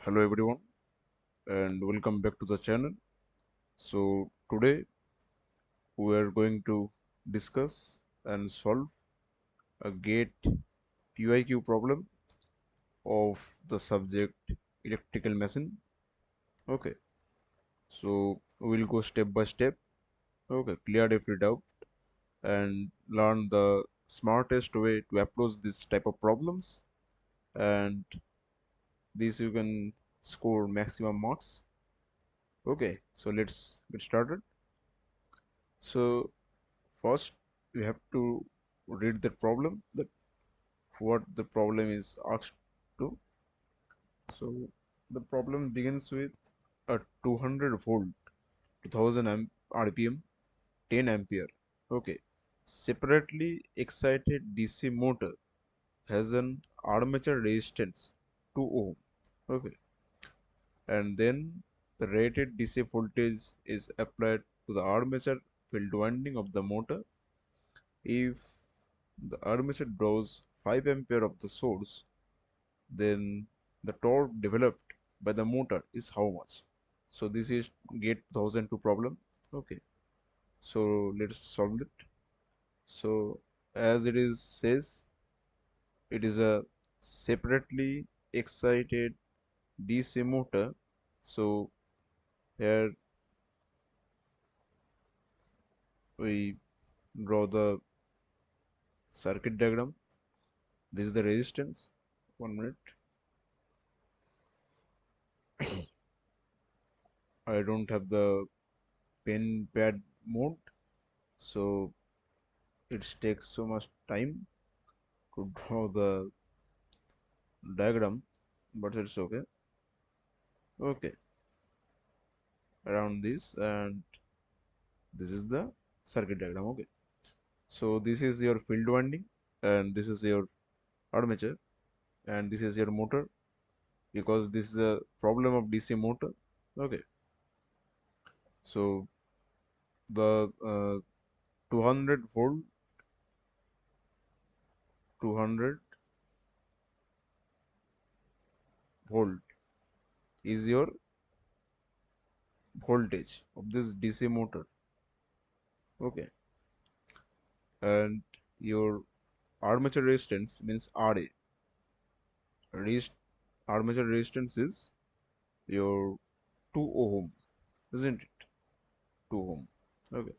Hello everyone and welcome back to the channel. So today we are going to discuss and solve a GATE PYQ problem of the subject electrical machine. Okay, so we'll go step by step. Okay, clear every doubt and learn the smartest way to approach this type of problems, and this you can score maximum marks. Okay, so let's get started. So first, we have to read the problem, that what the problem is asked to. So the problem begins with a 200 volt, 2000 RPM, 10 ampere. Okay, separately excited DC motor has an armature resistance 2 ohm. Okay, and then the rated DC voltage is applied to the armature field winding of the motor. If the armature draws 5 ampere of the source, then the torque developed by the motor is how much? So this is gate 1002 problem. Okay, so let's solve it. So as it is says, it is a separately excited DC motor. So here we draw the circuit diagram. This is the resistance. 1 minute. I don't have the pen pad mode, so it takes so much time to draw the diagram, but it's okay. Okay, around this, and this is the circuit diagram. Okay, so this is your field winding, and this is your armature, and this is your motor, because this is a problem of DC motor. Okay, so the 200 volt, 200 volt is your voltage of this DC motor. Okay, and your armature resistance means RA. Resist Armature resistance is your 2 ohm, isn't it? 2 ohm. Okay,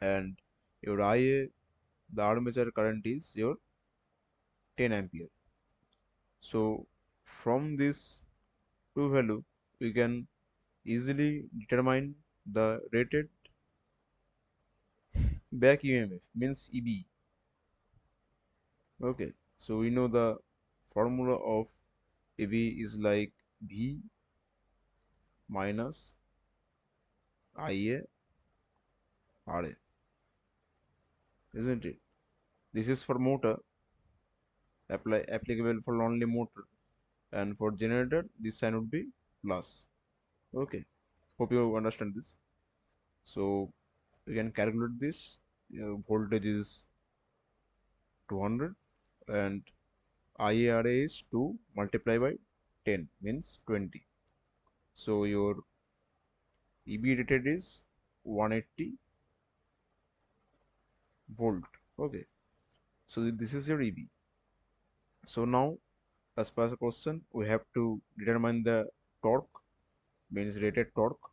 and your IA, the armature current is your 10 ampere. So from this two value, we can easily determine the rated back EMF, means EB. Okay, so we know the formula of EB is like V minus IA RA, isn't it? This is for motor, applicable for only motor, and for generator this sign would be plus. Okay, hope you understand this. So we can calculate this. Voltage is 200 and IARA is 2 multiplied by 10 means 20. So your EB rated is 180 volt. Okay, so this is your EB. So now, as per the question, we have to determine the torque, means rated torque.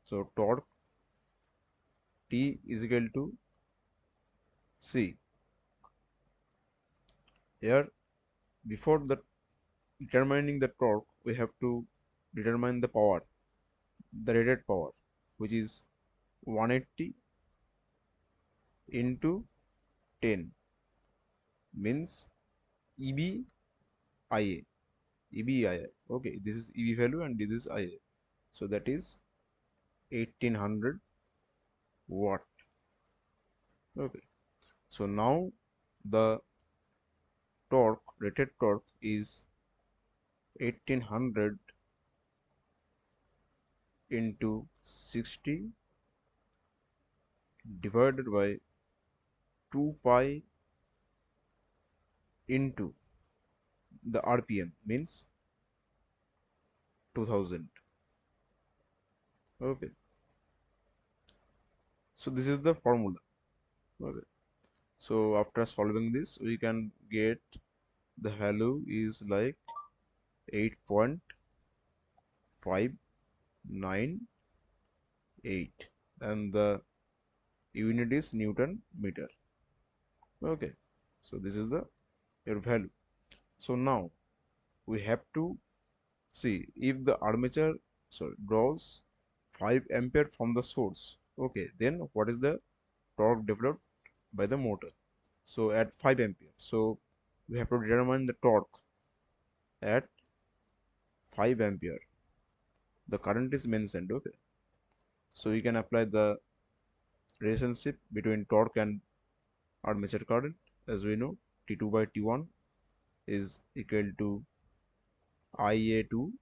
So torque T is equal to C. Here, before the determining the torque, we have to determine the power, the rated power, which is 180 into 10 means EB IA. EB IA. Okay, this is EB value and this is IA. So that is 1800 watt. Okay, so now the rated torque is 1800 into 60 divided by 2 pi into the RPM, means 2000. Okay, so this is the formula. Okay, so after solving this we can get the value is like 8.598 and the unit is Newton meter. Okay, so this is the your value. So now we have to see if the armature draws 5 ampere from the source. Okay, then what is the torque developed by the motor? So at 5 ampere, so we have to determine the torque at 5 ampere. The current is mentioned. Okay, so we can apply the relationship between torque and armature current. As we know, T2 by T1 is equal to IA2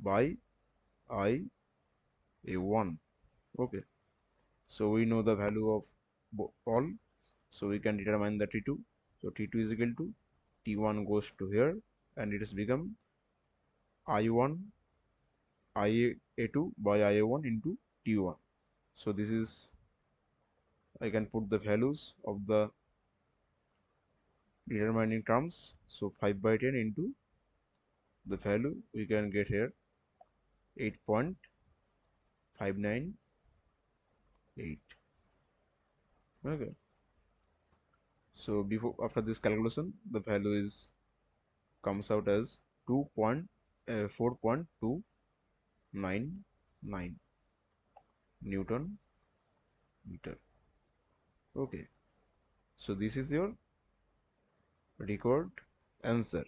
by IA1. Okay, so we know the value of all, so we can determine the T2. So T2 is equal to T1 goes to here and it has become I1 IA2 by IA1 into T1. So this is, I can put the values of the determining terms. So 5 by 10 into the value we can get here 8.598. Okay, so before after this calculation the value is comes out as 4.299 Newton meter. Okay, so this is your record answer.